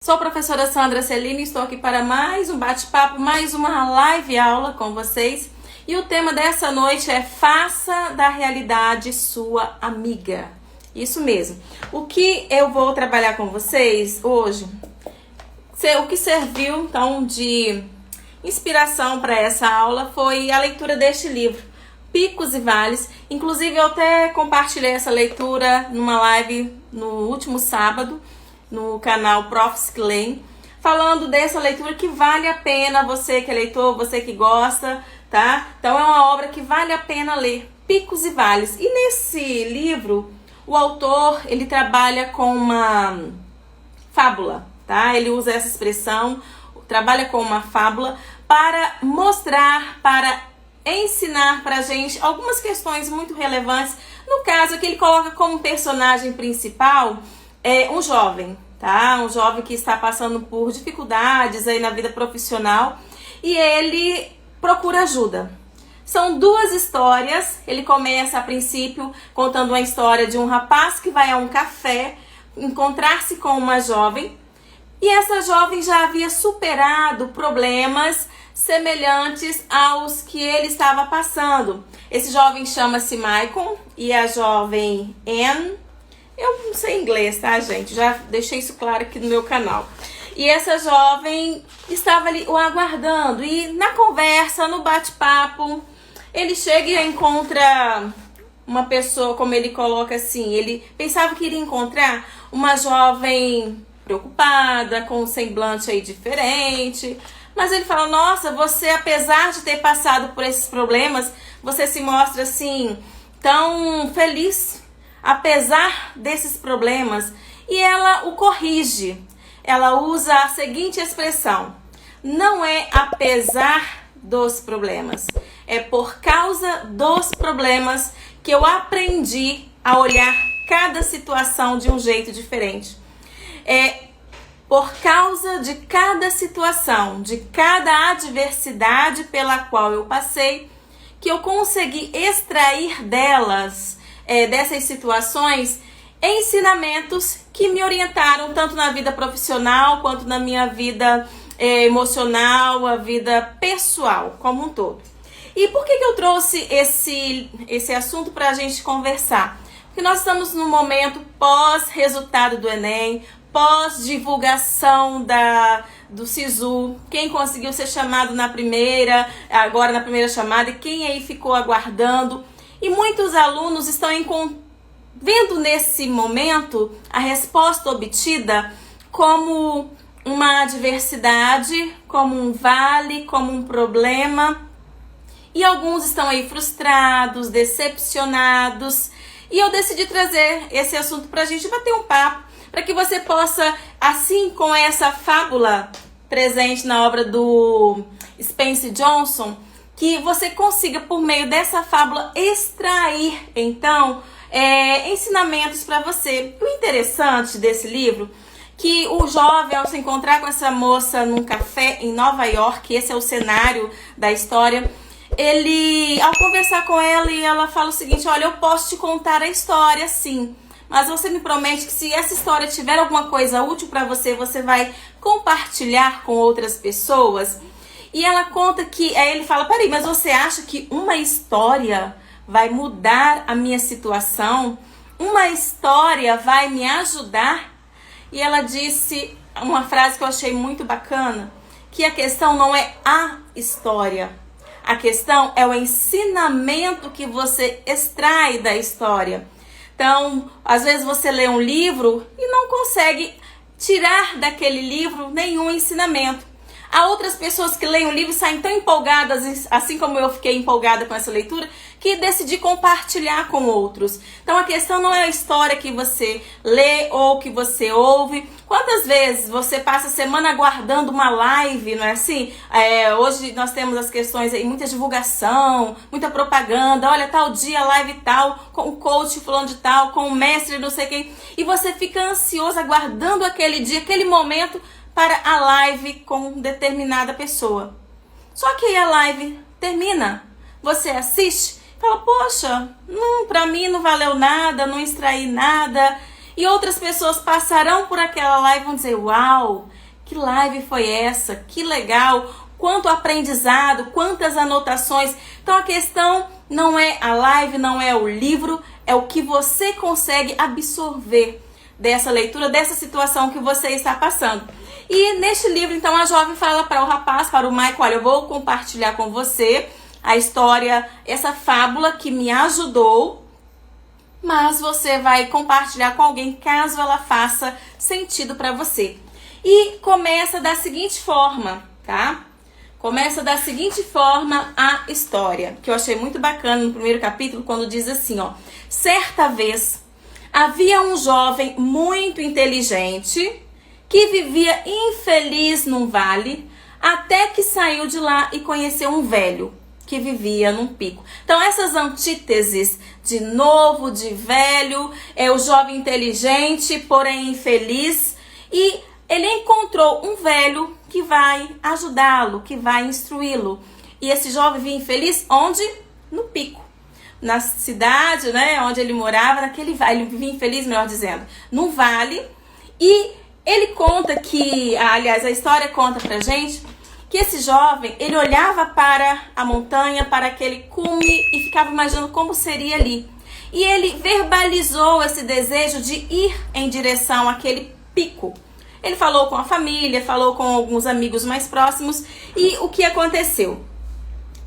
Sou a professora Sandra Celina e estou aqui para mais um bate-papo, mais uma live aula com vocês. E o tema dessa noite é Faça da realidade sua amiga. Isso mesmo. O que eu vou trabalhar com vocês hoje, o que serviu então de inspiração para essa aula foi a leitura deste livro, Picos e Vales. Inclusive eu até compartilhei essa leitura numa live no último sábado, no canal Prof. Klein, falando dessa leitura que vale a pena, você que é leitor, você que gosta, tá? Então é uma obra que vale a pena ler, Picos e Vales. E nesse livro, o autor, ele trabalha com uma fábula, tá? Ele usa essa expressão, trabalha com uma fábula para mostrar, para ensinar pra gente algumas questões muito relevantes. No caso, que ele coloca como personagem principal um jovem, tá? Um jovem que está passando por dificuldades aí na vida profissional e ele procura ajuda. São duas histórias. Ele começa a princípio contando uma história de um rapaz que vai a um café encontrar-se com uma jovem e essa jovem já havia superado problemas semelhantes aos que ele estava passando. Esse jovem chama-se Michael e a jovem Anne. Eu não sei inglês, tá, gente? Já deixei isso claro aqui no meu canal. E essa jovem estava ali o aguardando. E na conversa, no bate-papo, ele chega e encontra uma pessoa, como ele coloca assim, ele pensava que iria encontrar uma jovem preocupada, com um semblante aí diferente. Mas ele fala, nossa, você, apesar de ter passado por esses problemas, você se mostra assim, tão feliz, apesar desses problemas. E ela o corrige. Ela usa a seguinte expressão: não é apesar dos problemas, é por causa dos problemas que eu aprendi a olhar cada situação de um jeito diferente. É por causa de cada situação, de cada adversidade pela qual eu passei, que eu consegui extrair dessas situações, ensinamentos que me orientaram tanto na vida profissional quanto na minha vida emocional, a vida pessoal como um todo. E por que eu trouxe esse assunto para a gente conversar? Porque nós estamos no momento pós-resultado do Enem, pós-divulgação do SISU, quem conseguiu ser chamado agora na primeira chamada, e quem aí ficou aguardando. E muitos alunos estão vendo nesse momento a resposta obtida como uma adversidade, como um vale, como um problema. E alguns estão aí frustrados, decepcionados. E eu decidi trazer esse assunto para a gente bater um papo, para que você possa, assim com essa fábula presente na obra do Spencer Johnson, que você consiga, por meio dessa fábula, extrair, então, ensinamentos para você. O interessante desse livro, que o jovem, ao se encontrar com essa moça num café em Nova York, esse é o cenário da história, ele, ao conversar com ela, e ela fala o seguinte: olha, eu posso te contar a história, sim, mas você me promete que se essa história tiver alguma coisa útil para você, você vai compartilhar com outras pessoas? E ela conta que, aí ele fala, peraí, mas você acha que uma história vai mudar a minha situação? Uma história vai me ajudar? E ela disse uma frase que eu achei muito bacana, que a questão não é a história, a questão é o ensinamento que você extrai da história. Então, às vezes você lê um livro e não consegue tirar daquele livro nenhum ensinamento. Há outras pessoas que leem o livro e saem tão empolgadas, assim como eu fiquei empolgada com essa leitura, que decidi compartilhar com outros. Então a questão não é a história que você lê ou que você ouve. Quantas vezes você passa a semana aguardando uma live, não é assim? Hoje nós temos as questões aí, muita divulgação, muita propaganda. Olha, tal dia, live tal, com o coach fulano de tal, com o mestre não sei quem. E você fica ansioso aguardando aquele dia, aquele momento para a live com determinada pessoa. Só que aí a live termina, você assiste, fala, poxa, pra mim não valeu nada, não extraí nada. E outras pessoas passarão por aquela live e vão dizer, uau, que live foi essa? Que legal! Quanto aprendizado, quantas anotações. Então a questão não é a live, não é o livro, é o que você consegue absorver dessa leitura, dessa situação que você está passando. E neste livro, então, a jovem fala para o rapaz, para o Michael, olha, eu vou compartilhar com você a história, essa fábula que me ajudou, mas você vai compartilhar com alguém caso ela faça sentido para você. E começa da seguinte forma, tá? Começa da seguinte forma a história, que eu achei muito bacana no primeiro capítulo, quando diz assim, ó: certa vez havia um jovem muito inteligente que vivia infeliz num vale, até que saiu de lá e conheceu um velho que vivia num pico. Então essas antíteses de novo, de velho, é o jovem inteligente, porém infeliz, e ele encontrou um velho que vai ajudá-lo, que vai instruí-lo. E esse jovem vivia infeliz onde? No pico. Na cidade, né, onde ele morava, naquele vale, ele vivia infeliz, melhor dizendo, no vale. E ele conta que, aliás, a história conta pra gente que esse jovem, ele olhava para a montanha, para aquele cume e ficava imaginando como seria ali. E ele verbalizou esse desejo de ir em direção àquele pico. Ele falou com a família, falou com alguns amigos mais próximos, e o que aconteceu?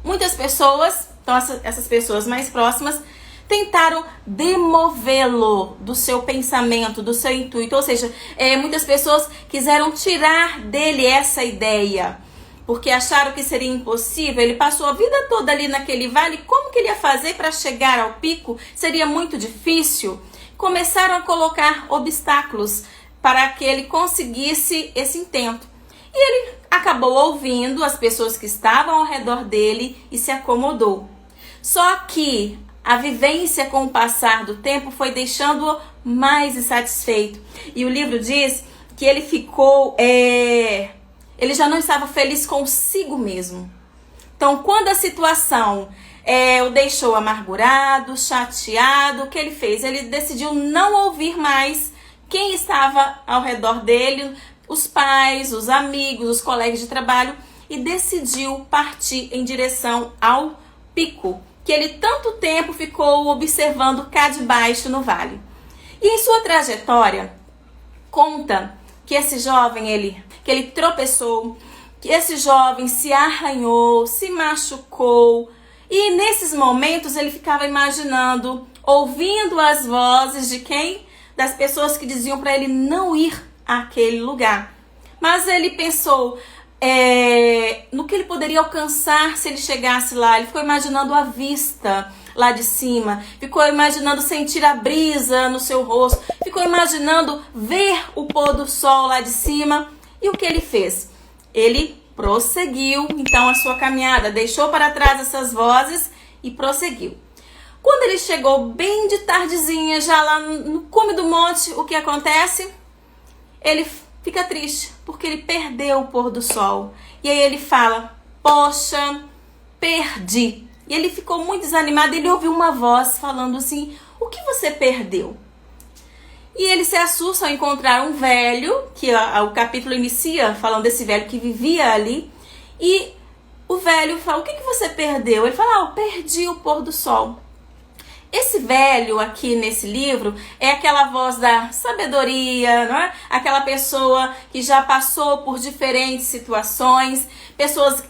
Muitas pessoas, então essas pessoas mais próximas, tentaram demovê-lo do seu pensamento, do seu intuito. Ou seja, muitas pessoas quiseram tirar dele essa ideia, porque acharam que seria impossível. Ele passou a vida toda ali naquele vale, como que ele ia fazer para chegar ao pico? Seria muito difícil. Começaram a colocar obstáculos para que ele conseguisse esse intento. E ele acabou ouvindo as pessoas que estavam ao redor dele e se acomodou. Só que a vivência com o passar do tempo foi deixando-o mais insatisfeito. E o livro diz que ele ficou... ele já não estava feliz consigo mesmo. Então, quando a situação o deixou amargurado, chateado, o que ele fez? Ele decidiu não ouvir mais quem estava ao redor dele, os pais, os amigos, os colegas de trabalho, e decidiu partir em direção ao pico, que ele tanto tempo ficou observando cá de baixo no vale. E em sua trajetória, conta que esse jovem, que ele tropeçou, que esse jovem se arranhou, se machucou, e nesses momentos ele ficava imaginando, ouvindo as vozes de quem? Das pessoas que diziam para ele não ir àquele lugar. Mas ele pensou no que ele poderia alcançar se ele chegasse lá. Ele ficou imaginando a vista lá de cima, ficou imaginando sentir a brisa no seu rosto, ficou imaginando ver o pôr do sol lá de cima. E o que ele fez? Ele prosseguiu então a sua caminhada, deixou para trás essas vozes e prosseguiu. Quando ele chegou bem de tardezinha, já lá no cume do monte, o que acontece? Ele fica triste, porque ele perdeu o pôr do sol. E aí ele fala, poxa, perdi. E ele ficou muito desanimado, ele ouviu uma voz falando assim, o que você perdeu? E ele se assusta ao encontrar um velho, que o capítulo inicia falando desse velho que vivia ali. E o velho fala, o que você perdeu? Ele fala, eu perdi o pôr do sol. Esse velho aqui nesse livro é aquela voz da sabedoria, não é? Aquela pessoa que já passou por diferentes situações, pessoas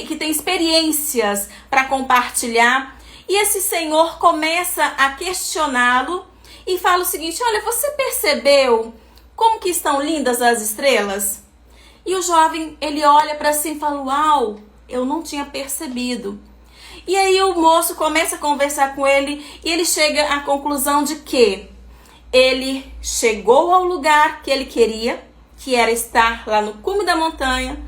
que têm experiências para compartilhar. E esse senhor começa a questioná-lo e fala o seguinte, olha, você percebeu como que estão lindas as estrelas? E o jovem, ele olha para si e fala, uau, eu não tinha percebido. E aí o moço começa a conversar com ele e ele chega à conclusão de que ele chegou ao lugar que ele queria, que era estar lá no cume da montanha,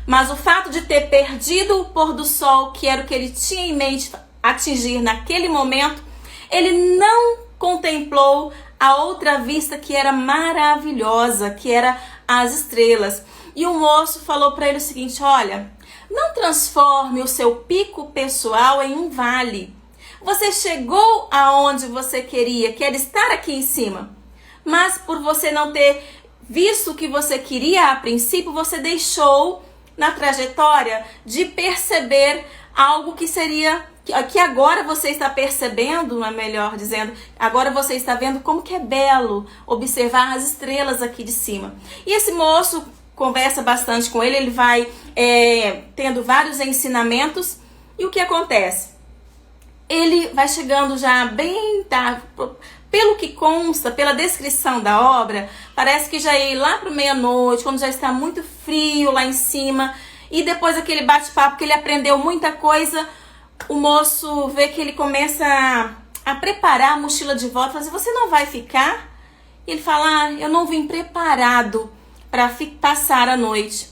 mas o fato de ter perdido o pôr do sol, que era o que ele tinha em mente atingir naquele momento, ele não contemplou a outra vista que era maravilhosa, que era as estrelas. E o moço falou para ele o seguinte, olha, não transforme o seu pico pessoal em um vale. Você chegou aonde você queria, que era estar aqui em cima. Mas por você não ter visto que você queria a princípio, você deixou na trajetória de perceber algo que seria, que agora você está percebendo, é melhor dizendo, agora você está vendo como que é belo observar as estrelas aqui de cima. E esse moço conversa bastante com ele vai tendo vários ensinamentos, e o que acontece? Ele vai chegando já bem tarde, pelo que consta, pela descrição da obra, parece que já ia lá para meia-noite, quando já está muito frio lá em cima, e depois daquele bate-papo que ele aprendeu muita coisa, o moço vê que ele começa a preparar a mochila de volta, fala assim, você não vai ficar? E ele fala, eu não vim preparado para passar a noite.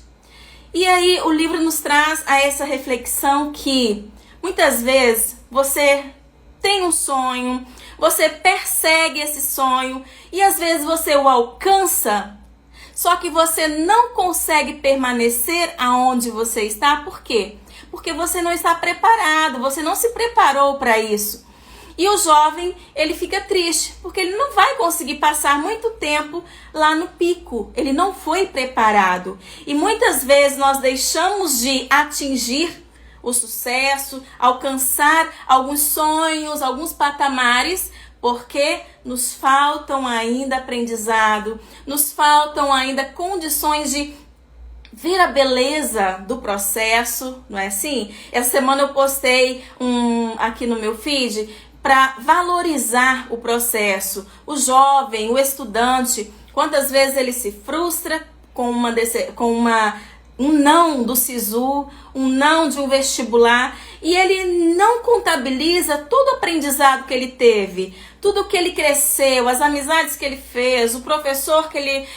E aí o livro nos traz a essa reflexão que muitas vezes você tem um sonho, você persegue esse sonho e às vezes você o alcança, só que você não consegue permanecer aonde você está. Por quê? Porque você não está preparado, você não se preparou para isso. E o jovem, ele fica triste, porque ele não vai conseguir passar muito tempo lá no pico. Ele não foi preparado. E muitas vezes nós deixamos de atingir o sucesso, alcançar alguns sonhos, alguns patamares, porque nos faltam ainda aprendizado, nos faltam ainda condições de ver a beleza do processo, não é assim? Essa semana eu postei aqui no meu feed para valorizar o processo. O jovem, o estudante, quantas vezes ele se frustra com um não do SISU, um não de um vestibular, e ele não contabiliza todo o aprendizado que ele teve, tudo que ele cresceu, as amizades que ele fez, o professor que ele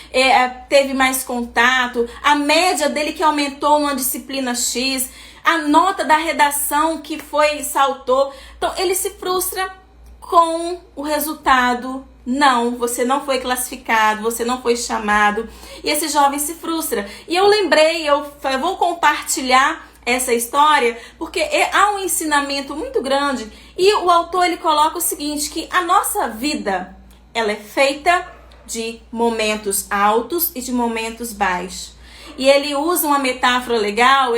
teve mais contato, a média dele que aumentou numa disciplina X, a nota da redação que saltou. Então ele se frustra com o resultado. Não, você não foi classificado, você não foi chamado. E esse jovem se frustra. E eu lembrei, eu vou compartilhar essa história, porque há um ensinamento muito grande. E o autor, ele coloca o seguinte, que a nossa vida, ela é feita de momentos altos e de momentos baixos. E ele usa uma metáfora legal,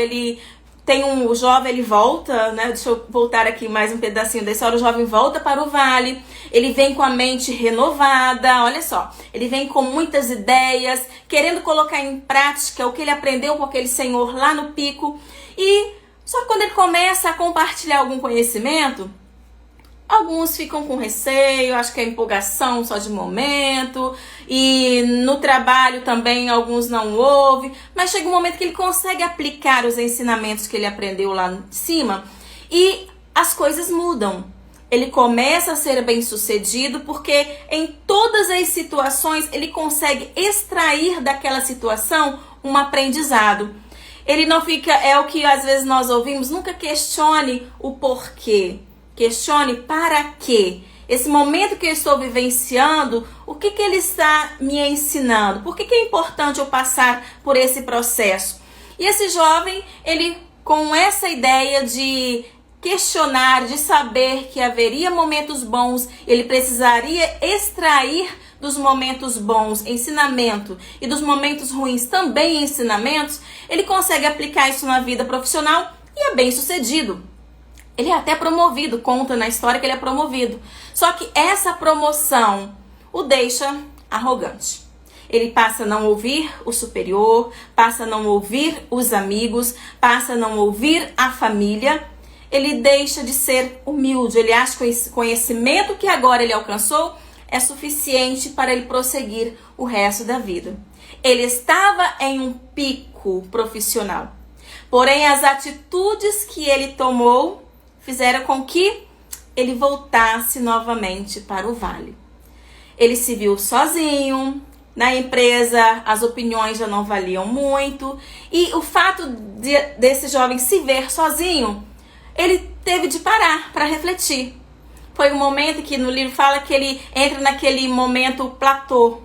o jovem, ele volta, né? Deixa eu voltar aqui mais um pedacinho da história. O jovem volta para o vale, ele vem com a mente renovada, olha só. Ele vem com muitas ideias, querendo colocar em prática o que ele aprendeu com aquele senhor lá no pico. E só que quando ele começa a compartilhar algum conhecimento, alguns ficam com receio, acho que é empolgação só de momento, e no trabalho também alguns não ouvem, mas chega um momento que ele consegue aplicar os ensinamentos que ele aprendeu lá em cima e as coisas mudam. Ele começa a ser bem-sucedido porque em todas as situações ele consegue extrair daquela situação um aprendizado. Ele não fica, é o que às vezes nós ouvimos, nunca questione o porquê. Questione para quê? Esse momento que eu estou vivenciando, o que ele está me ensinando? Por que é importante eu passar por esse processo? E esse jovem, ele com essa ideia de questionar, de saber que haveria momentos bons, ele precisaria extrair dos momentos bons ensinamento e dos momentos ruins também ensinamentos, ele consegue aplicar isso na vida profissional e é bem sucedido. Ele é até promovido, conta na história que ele é promovido. Só que essa promoção o deixa arrogante. Ele passa a não ouvir o superior, passa a não ouvir os amigos, passa a não ouvir a família. Ele deixa de ser humilde. Ele acha que esse conhecimento que agora ele alcançou é suficiente para ele prosseguir o resto da vida. Ele estava em um pico profissional. Porém, as atitudes que ele tomou fizeram com que ele voltasse novamente para o vale. Ele se viu sozinho, na empresa as opiniões já não valiam muito, e o fato desse jovem se ver sozinho, ele teve de parar para refletir. Foi um momento que no livro fala que ele entra naquele momento platô.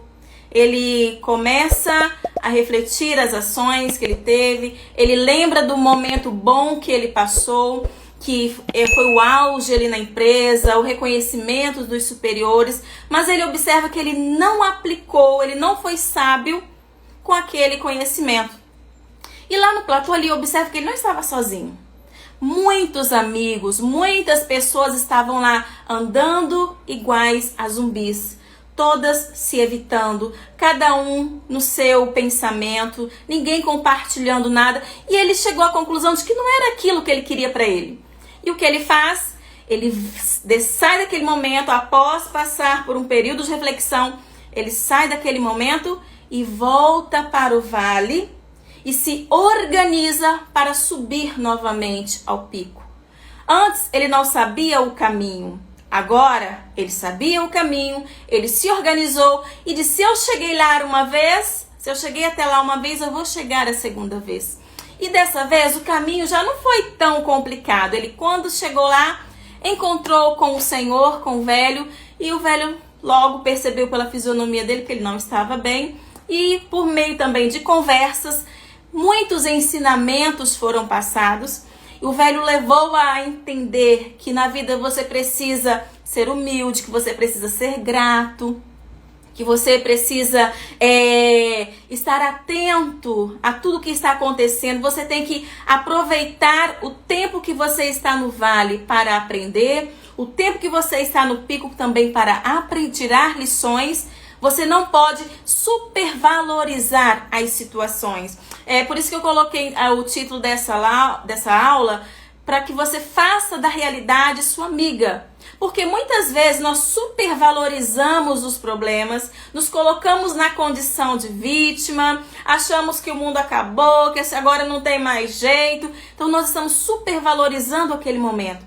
Ele começa a refletir as ações que ele teve, ele lembra do momento bom que ele passou, que foi o auge ali na empresa, o reconhecimento dos superiores, mas ele observa que ele não aplicou, ele não foi sábio com aquele conhecimento. E lá no platô ele observa que ele não estava sozinho. Muitos amigos, muitas pessoas estavam lá andando iguais a zumbis, todas se evitando, cada um no seu pensamento, ninguém compartilhando nada, e ele chegou à conclusão de que não era aquilo que ele queria para ele. E o que ele faz? Ele sai daquele momento, após passar por um período de reflexão, ele sai daquele momento e volta para o vale e se organiza para subir novamente ao pico. Antes ele não sabia o caminho, agora ele sabia o caminho, ele se organizou e disse: se eu cheguei lá uma vez, se eu cheguei até lá uma vez, eu vou chegar a segunda vez. E dessa vez o caminho já não foi tão complicado. Ele, quando chegou lá, encontrou com o Senhor, com o velho, e o velho logo percebeu pela fisionomia dele que ele não estava bem, e por meio também de conversas, muitos ensinamentos foram passados. E o velho levou a entender que na vida você precisa ser humilde, que você precisa ser grato, que você precisa estar atento a tudo que está acontecendo. Você tem que aproveitar o tempo que você está no vale para aprender, o tempo que você está no pico também para tirar lições. Você não pode supervalorizar as situações. É por isso que eu coloquei o título dessa aula, para que você faça da realidade sua amiga. Porque muitas vezes nós supervalorizamos os problemas, nos colocamos na condição de vítima, achamos que o mundo acabou, que agora não tem mais jeito. Então nós estamos supervalorizando aquele momento.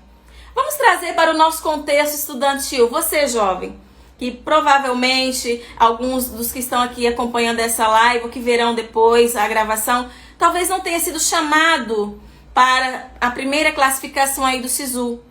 Vamos trazer para o nosso contexto estudantil. Você, jovem, que provavelmente alguns dos que estão aqui acompanhando essa live, ou que verão depois a gravação, talvez não tenha sido chamado para a primeira classificação aí do SISU.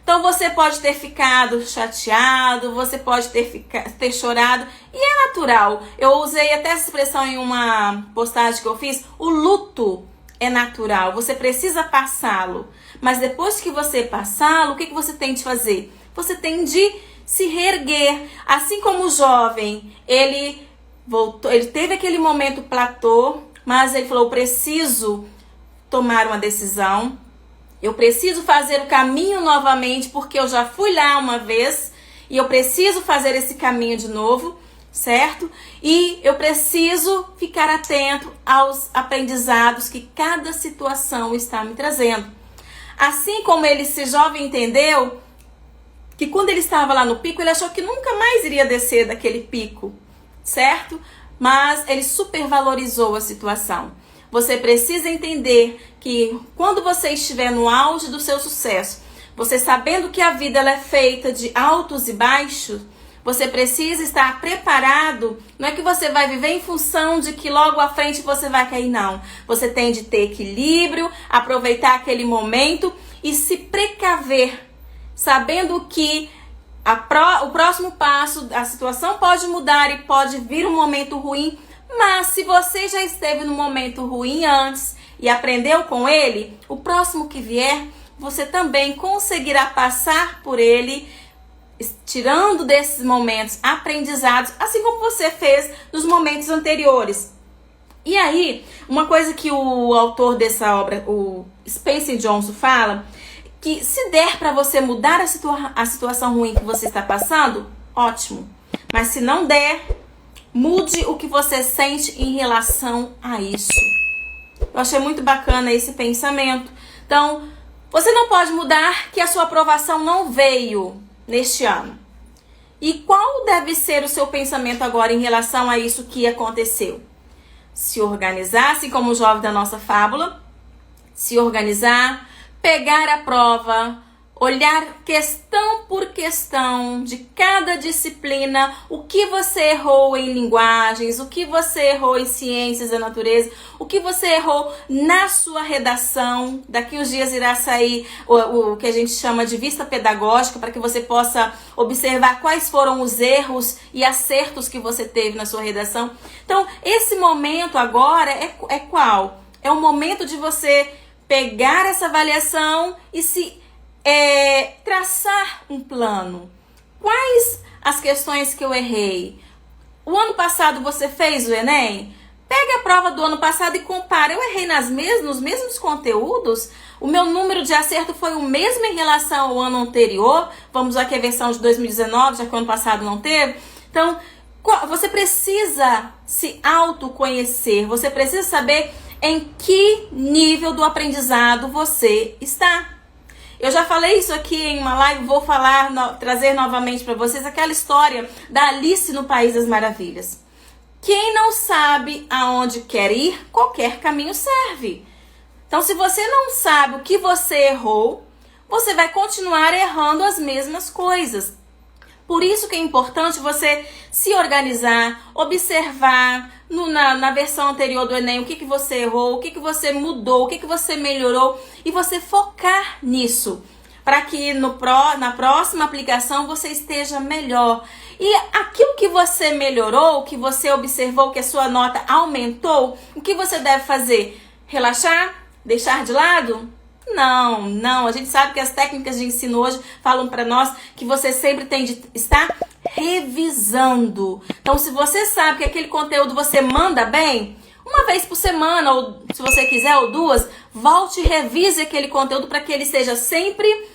Então você pode ter ficado chateado, você pode ter chorado, e é natural. Eu usei até essa expressão em uma postagem que eu fiz: o luto é natural, você precisa passá-lo. Mas depois que você passá-lo, o que você tem de fazer? Você tem de se reerguer. Assim como o jovem, ele teve aquele momento platô, mas ele falou: eu preciso tomar uma decisão, eu preciso fazer o caminho novamente, porque eu já fui lá uma vez e eu preciso fazer esse caminho de novo, certo? E eu preciso ficar atento aos aprendizados que cada situação está me trazendo. Assim como esse jovem entendeu que quando ele estava lá no pico, ele achou que nunca mais iria descer daquele pico, certo? Mas ele supervalorizou a situação. Você precisa entender que quando você estiver no auge do seu sucesso, você sabendo que a vida ela é feita de altos e baixos, você precisa estar preparado. Não é que você vai viver em função de que logo à frente você vai cair, não. Você tem de ter equilíbrio, aproveitar aquele momento e se precaver, sabendo que o próximo passo, a situação pode mudar e pode vir um momento ruim, mas se você já esteve no momento ruim antes e aprendeu com ele, o próximo que vier, você também conseguirá passar por ele, tirando desses momentos aprendizados, assim como você fez nos momentos anteriores. E aí, uma coisa que o autor dessa obra, o Spencer Johnson, fala, que se der para você mudar a situação ruim que você está passando, ótimo. Mas se não der, mude o que você sente em relação a isso. Eu achei muito bacana esse pensamento. Então, você não pode mudar que a sua aprovação não veio neste ano. E qual deve ser o seu pensamento agora em relação a isso que aconteceu? Se organizar, assim como o jovem da nossa fábula, se organizar, pegar a prova, olhar questão por questão de cada disciplina, o que você errou em linguagens, o que você errou em ciências da natureza, o que você errou na sua redação. Daqui uns dias irá sair o que a gente chama de vista pedagógica, para que você possa observar quais foram os erros e acertos que você teve na sua redação. Então, esse momento agora é qual? É o momento de você pegar essa avaliação e se traçar um plano. Quais as questões que eu errei? O ano passado você fez o Enem? Pega a prova do ano passado e compara. Eu errei nos mesmos conteúdos? O meu número de acerto foi o mesmo em relação ao ano anterior? Vamos aqui a versão de 2019, já que o ano passado não teve. Então, você precisa se autoconhecer. Você precisa saber em que nível do aprendizado você está. Eu já falei isso aqui em uma live, vou trazer novamente para vocês aquela história da Alice no País das Maravilhas. Quem não sabe aonde quer ir, qualquer caminho serve. Então, se você não sabe o que você errou, você vai continuar errando as mesmas coisas. Por isso que é importante você se organizar, observar na versão anterior do Enem o que você errou, o que você mudou, o que você melhorou e você focar nisso, para que na próxima aplicação você esteja melhor. E aquilo que você melhorou, que você observou que a sua nota aumentou, o que você deve fazer? Relaxar? Deixar de lado? Não. A gente sabe que as técnicas de ensino hoje falam para nós que você sempre tem de estar revisando. Então, se você sabe que aquele conteúdo você manda bem, uma vez por semana, ou se você quiser, ou duas, volte e revise aquele conteúdo para que ele esteja sempre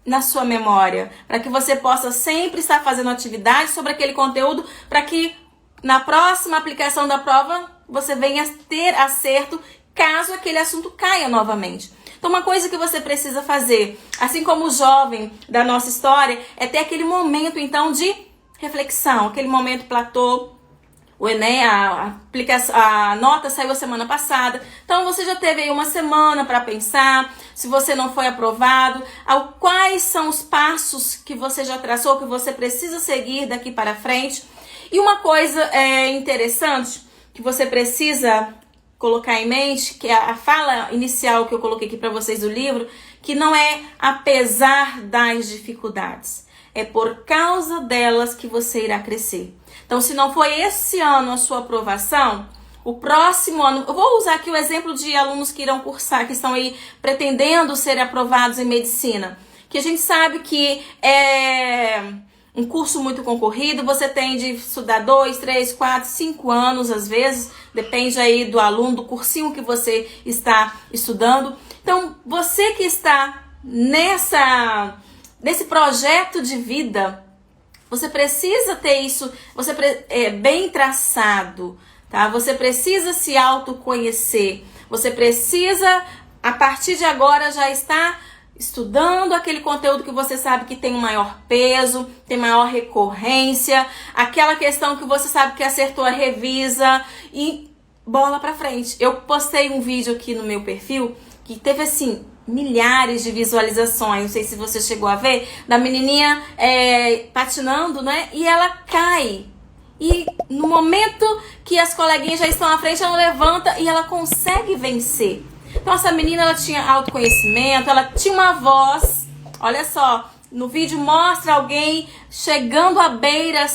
na sua memória, para que você possa sempre estar fazendo atividade sobre aquele conteúdo, para que na próxima aplicação da prova você venha ter acerto caso aquele assunto caia novamente. Então, uma coisa que você precisa fazer, assim como o jovem da nossa história, é ter aquele momento, então, de reflexão, aquele momento platô. O Enem, a nota saiu a semana passada, então você já teve aí uma semana para pensar, se você não foi aprovado, quais são os passos que você já traçou, que você precisa seguir daqui para frente. E uma coisa interessante que você precisa colocar em mente, que é a fala inicial que eu coloquei aqui para vocês do livro, que não é apesar das dificuldades, é por causa delas que você irá crescer. Então, se não foi esse ano a sua aprovação, o próximo ano... Eu vou usar aqui o exemplo de alunos que irão cursar, que estão aí pretendendo ser aprovados em medicina. Que a gente sabe que é um curso muito concorrido, você tem de estudar 2, 3, 4, 5 anos, às vezes, depende aí do aluno, do cursinho que você está estudando. Então, você que está nesse projeto de vida, você precisa ter isso bem traçado, tá? Você precisa se autoconhecer. Você precisa, a partir de agora, já estar estudando aquele conteúdo que você sabe que tem um maior peso, tem maior recorrência, aquela questão que você sabe que acertou, revisa e bola pra frente. Eu postei um vídeo aqui no meu perfil que teve, assim, milhares de visualizações, não sei se você chegou a ver, da menininha patinando, né? E ela cai. E no momento que as coleguinhas já estão à frente, ela levanta e ela consegue vencer. Então essa menina, ela tinha autoconhecimento, ela tinha uma voz. Olha só, no vídeo mostra alguém chegando à beira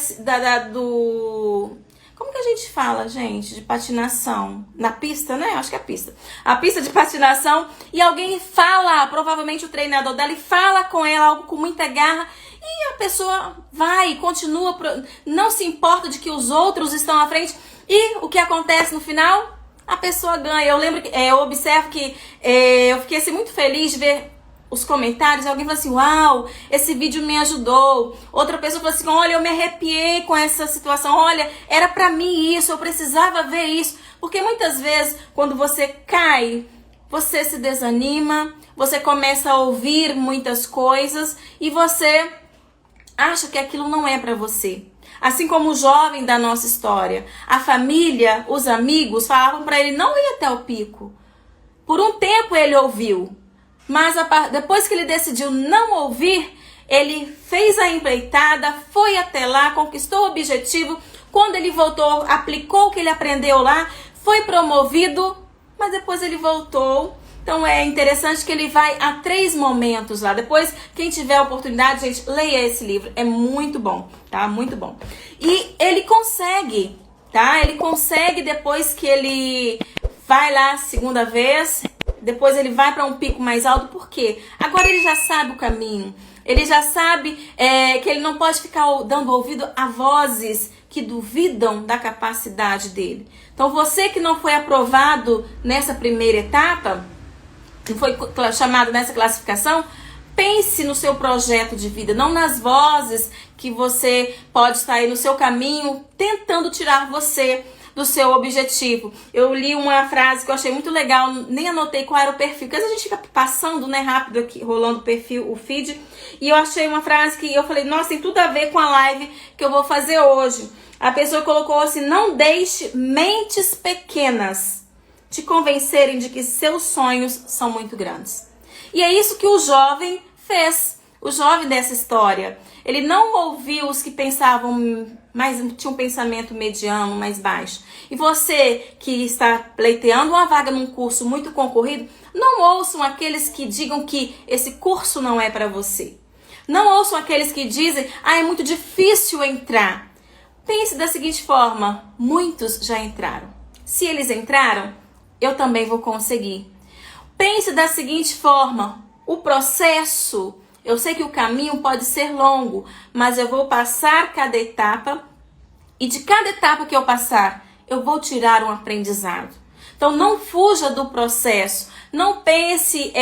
do... Como que a gente fala, gente, de patinação? Na pista, né? Acho que é a pista. A pista de patinação. E alguém fala, provavelmente o treinador dela, e fala com ela algo com muita garra. E a pessoa vai, continua, não se importa de que os outros estão à frente. E o que acontece no final? A pessoa ganha. Eu lembro que eu observo que eu fiquei assim, muito feliz de ver os comentários. Alguém falou assim: uau, esse vídeo me ajudou. Outra pessoa falou assim: olha, eu me arrepiei com essa situação. Olha, era pra mim isso, eu precisava ver isso. Porque muitas vezes, quando você cai, você se desanima, você começa a ouvir muitas coisas e você acha que aquilo não é pra você. Assim como o jovem da nossa história, a família, os amigos falavam para ele não ir até o pico. Por um tempo ele ouviu, mas depois que ele decidiu não ouvir, ele fez a empreitada, foi até lá, conquistou o objetivo. Quando ele voltou, aplicou o que ele aprendeu lá, foi promovido, mas depois ele voltou. Então é interessante que ele vai a 3 momentos lá. Depois, quem tiver a oportunidade, gente, leia esse livro. É muito bom, tá? Muito bom. E ele consegue, tá? Ele consegue depois que ele vai lá a segunda vez, depois ele vai para um pico mais alto. Por quê? Agora ele já sabe o caminho. Ele já sabe que ele não pode ficar dando ouvido a vozes que duvidam da capacidade dele. Então você que não foi aprovado nessa primeira etapa, não foi chamado nessa classificação, pense no seu projeto de vida, não nas vozes que você pode estar aí no seu caminho tentando tirar você do seu objetivo. Eu li uma frase que eu achei muito legal, nem anotei qual era o perfil, porque às vezes a gente fica passando, né, rápido aqui, rolando o perfil, o feed, e eu achei uma frase que eu falei, nossa, tem tudo a ver com a live que eu vou fazer hoje. A pessoa colocou assim: não deixe mentes pequenas te convencerem de que seus sonhos são muito grandes. E é isso que o jovem fez, o jovem dessa história. Ele não ouviu os que pensavam, tinha um pensamento mediano, mais baixo. E você que está pleiteando uma vaga num curso muito concorrido, não ouçam aqueles que digam que esse curso não é para você. Não ouçam aqueles que dizem, é muito difícil entrar. Pense da seguinte forma, muitos já entraram. Se eles entraram, eu também vou conseguir. Pense da seguinte forma, o processo, eu sei que o caminho pode ser longo, mas eu vou passar cada etapa e de cada etapa que eu passar, eu vou tirar um aprendizado. Então não fuja do processo, não pense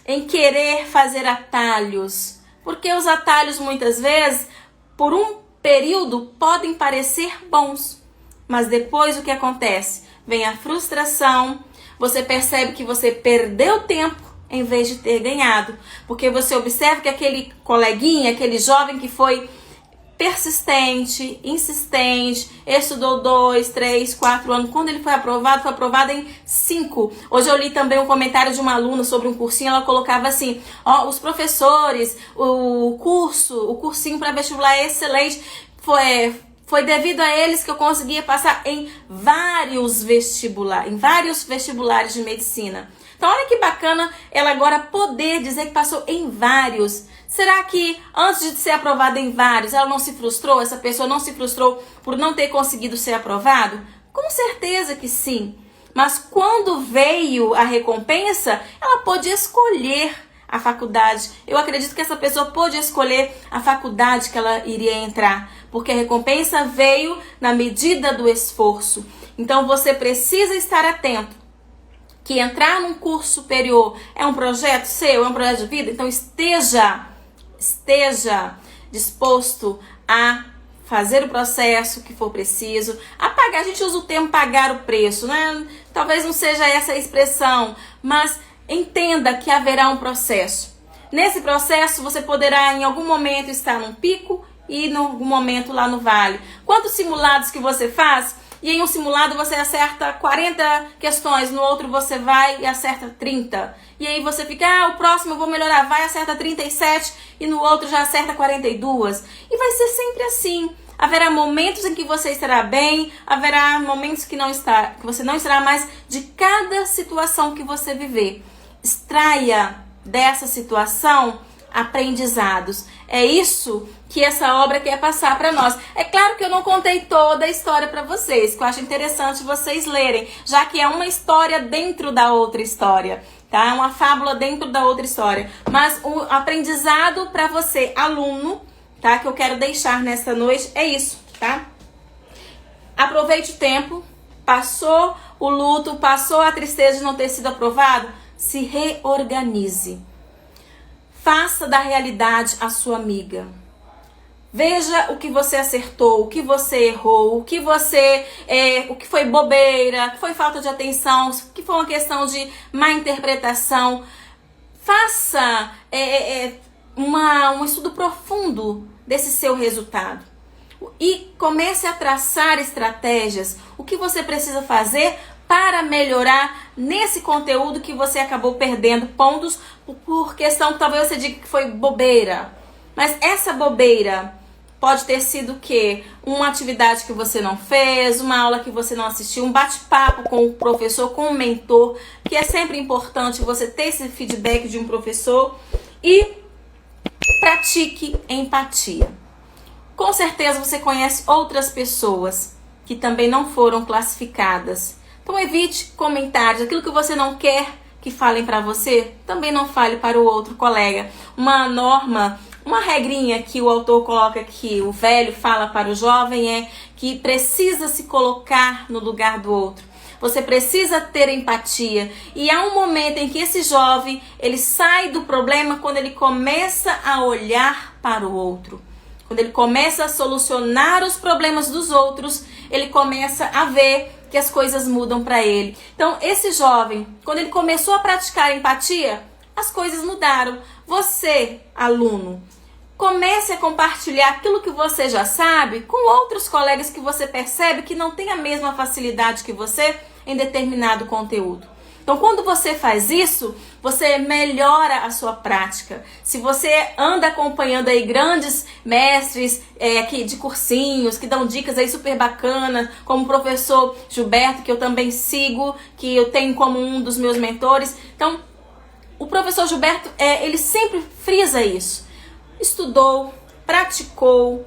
em querer fazer atalhos, porque os atalhos muitas vezes, por um período, podem parecer bons, mas depois o que acontece? Vem a frustração, você percebe que você perdeu tempo em vez de ter ganhado, porque você observa que aquele coleguinha, aquele jovem que foi persistente, insistente, estudou 2, 3, 4 anos, quando ele foi aprovado em 5. Hoje eu li também um comentário de uma aluna sobre um cursinho, ela colocava assim, os professores, o cursinho para vestibular é excelente, foi devido a eles que eu conseguia passar em vários vestibulares de medicina. Então olha que bacana ela agora poder dizer que passou em vários. Será que antes de ser aprovada em vários, ela não se frustrou? Essa pessoa não se frustrou por não ter conseguido ser aprovado? Com certeza que sim. Mas quando veio a recompensa, ela pôde escolher a faculdade. Eu acredito que essa pessoa pôde escolher a faculdade que ela iria entrar, porque a recompensa veio na medida do esforço. Então você precisa estar atento que entrar num curso superior é um projeto seu, é um projeto de vida, então esteja disposto a fazer o processo que for preciso, a pagar. A gente usa o termo pagar o preço, né? Talvez não seja essa a expressão, mas entenda que haverá um processo. Nesse processo você poderá em algum momento estar num pico e em algum momento lá no vale. Quantos simulados que você faz? E em um simulado você acerta 40 questões, no outro você vai e acerta 30. E aí você fica, o próximo eu vou melhorar, vai, acerta 37 e no outro já acerta 42. E vai ser sempre assim. Haverá momentos em que você estará bem, haverá momentos que você não estará mais de cada situação que você viver. Extraia dessa situação aprendizados. É isso que essa obra quer passar para nós. É claro que eu não contei toda a história para vocês, que eu acho interessante vocês lerem, já que é uma história dentro da outra história, tá? É uma fábula dentro da outra história. Mas o aprendizado para você, aluno, tá? Que eu quero deixar nesta noite é isso, tá? Aproveite o tempo, passou o luto, passou a tristeza de não ter sido aprovado, se reorganize. Faça da realidade a sua amiga. Veja o que você acertou, o que você errou, o que foi bobeira, o que foi falta de atenção, o que foi uma questão de má interpretação. Faça um estudo profundo desse seu resultado. E comece a traçar estratégias. O que você precisa fazer para melhorar nesse conteúdo que você acabou perdendo pontos por questão que talvez você diga que foi bobeira. Mas essa bobeira pode ter sido o quê? Uma atividade que você não fez, uma aula que você não assistiu, um bate-papo com o professor, com o mentor, que é sempre importante você ter esse feedback de um professor. E pratique empatia. Com certeza você conhece outras pessoas que também não foram classificadas. Então evite comentários, aquilo que você não quer que falem para você, também não fale para o outro colega. Uma norma, uma regrinha que o autor coloca, que o velho fala para o jovem, é que precisa se colocar no lugar do outro. Você precisa ter empatia. E há um momento em que esse jovem, ele sai do problema quando ele começa a olhar para o outro. Quando ele começa a solucionar os problemas dos outros, ele começa a ver que as coisas mudam para ele. Então, esse jovem, quando ele começou a praticar empatia, as coisas mudaram. Você, aluno, comece a compartilhar aquilo que você já sabe com outros colegas que você percebe que não têm a mesma facilidade que você em determinado conteúdo. Então, quando você faz isso, você melhora a sua prática. Se você anda acompanhando aí grandes mestres de cursinhos, que dão dicas aí super bacanas, como o professor Gilberto, que eu também sigo, que eu tenho como um dos meus mentores. Então, o professor Gilberto, ele sempre frisa isso. Estudou, praticou,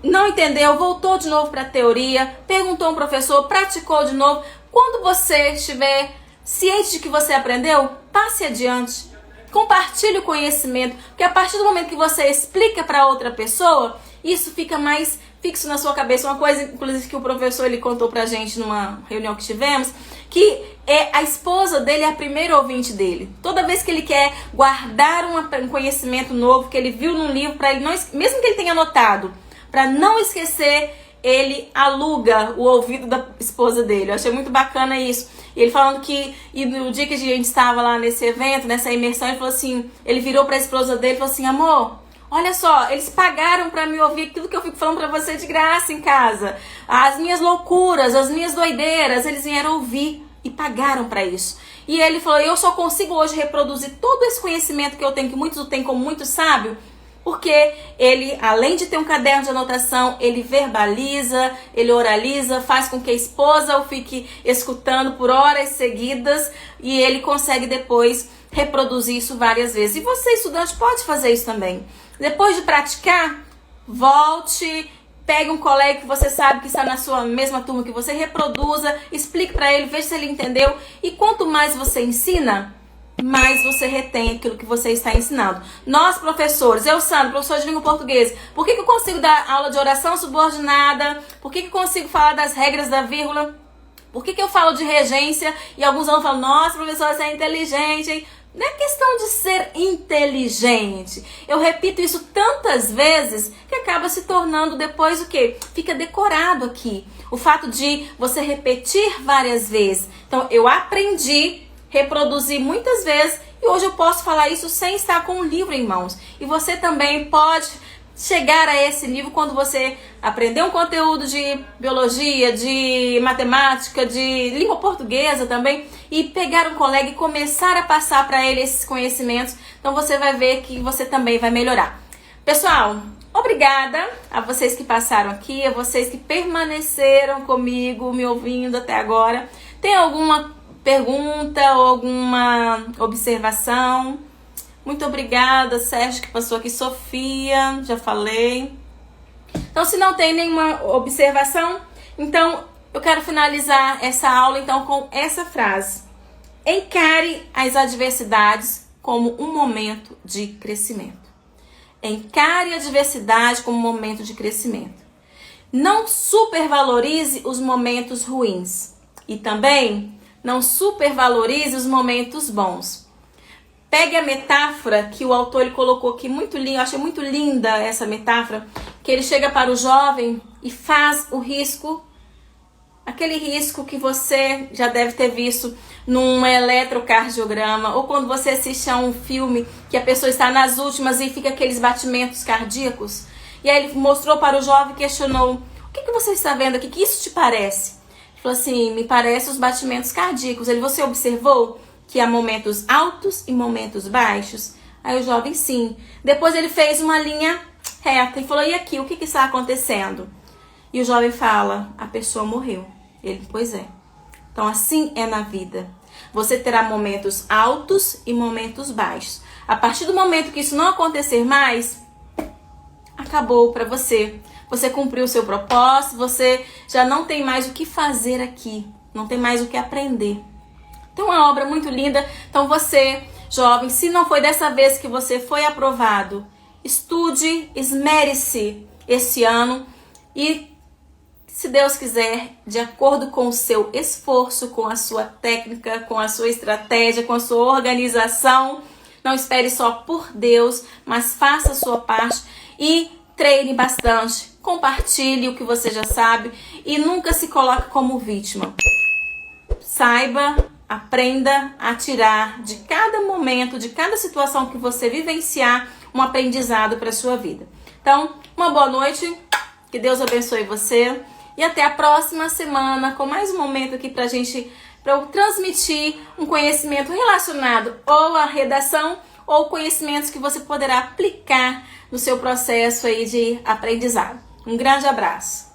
não entendeu, voltou de novo para a teoria, perguntou a um professor, praticou de novo. Quando você estiver ciente de que você aprendeu, passe adiante. Compartilhe o conhecimento, porque a partir do momento que você explica para outra pessoa, isso fica mais fixo na sua cabeça. Uma coisa, inclusive, que o professor ele contou pra gente numa reunião que tivemos, que a esposa dele é a primeira ouvinte dele. Toda vez que ele quer guardar um conhecimento novo que ele viu num livro, para ele não, mesmo que ele tenha anotado, para não esquecer, ele aluga o ouvido da esposa dele. Eu achei muito bacana isso. E ele falando que, e no dia que a gente estava lá nesse evento, nessa imersão, ele falou assim, ele virou para a esposa dele e falou assim, amor, olha só, eles pagaram para me ouvir aquilo que eu fico falando para você de graça em casa. As minhas loucuras, as minhas doideiras, eles vieram ouvir e pagaram para isso. E ele falou, eu só consigo hoje reproduzir todo esse conhecimento que eu tenho, que muitos têm como muito sábio, porque ele, além de ter um caderno de anotação, ele verbaliza, ele oraliza, faz com que a esposa o fique escutando por horas seguidas e ele consegue depois reproduzir isso várias vezes. E você, estudante, pode fazer isso também. Depois de praticar, volte, pegue um colega que você sabe que está na sua mesma turma que você, reproduza, explique para ele, veja se ele entendeu. E quanto mais você ensina, mais você retém aquilo que você está ensinando. Nós, professores, eu, Sandra, professor de língua portuguesa, por que eu consigo dar aula de oração subordinada? Por que eu consigo falar das regras da vírgula? Por que eu falo de regência? E alguns alunos falam, nossa, professor, você é inteligente, hein? Não é questão de ser inteligente. Eu repito isso tantas vezes que acaba se tornando depois o quê? Fica decorado aqui. O fato de você repetir várias vezes. Então, eu aprendi, reproduzi muitas vezes e hoje eu posso falar isso sem estar com um livro em mãos. E você também pode chegar a esse nível quando você aprender um conteúdo de biologia, de matemática, de língua portuguesa também e pegar um colega e começar a passar para ele esses conhecimentos. Então você vai ver que você também vai melhorar. Pessoal, obrigada a vocês que passaram aqui, a vocês que permaneceram comigo, me ouvindo até agora. Tem alguma pergunta ou alguma observação? Muito obrigada, Sérgio, que passou aqui, Sofia, já falei. Então, se não tem nenhuma observação, então eu quero finalizar essa aula então com essa frase. Encare as adversidades como um momento de crescimento. Encare a adversidade como um momento de crescimento. Não supervalorize os momentos ruins e também não supervalorize os momentos bons. Pegue a metáfora que o autor ele colocou aqui, muito linda, eu achei muito linda essa metáfora, que ele chega para o jovem e faz o risco, aquele risco que você já deve ter visto num eletrocardiograma, ou quando você assiste a um filme que a pessoa está nas últimas e fica aqueles batimentos cardíacos. E aí ele mostrou para o jovem e questionou, o que você está vendo aqui, que isso te parece? Ele falou assim, me parece os batimentos cardíacos. Você observou que há momentos altos e momentos baixos? Aí o jovem, sim. Depois ele fez uma linha reta e falou, e aqui, o que está acontecendo? E o jovem fala, a pessoa morreu. Ele, pois é. Então assim é na vida. Você terá momentos altos e momentos baixos. A partir do momento que isso não acontecer mais, acabou para você. Você cumpriu o seu propósito, você já não tem mais o que fazer aqui. Não tem mais o que aprender. Então, uma obra muito linda. Então, você, jovem, se não foi dessa vez que você foi aprovado, estude, esmere-se esse ano e, se Deus quiser, de acordo com o seu esforço, com a sua técnica, com a sua estratégia, com a sua organização, não espere só por Deus, mas faça a sua parte e treine bastante, compartilhe o que você já sabe e nunca se coloque como vítima. Saiba, aprenda a tirar de cada momento, de cada situação que você vivenciar, um aprendizado para a sua vida. Então, uma boa noite, que Deus abençoe você e até a próxima semana com mais um momento aqui para eu transmitir um conhecimento relacionado ou à redação ou conhecimentos que você poderá aplicar no seu processo aí de aprendizado. Um grande abraço.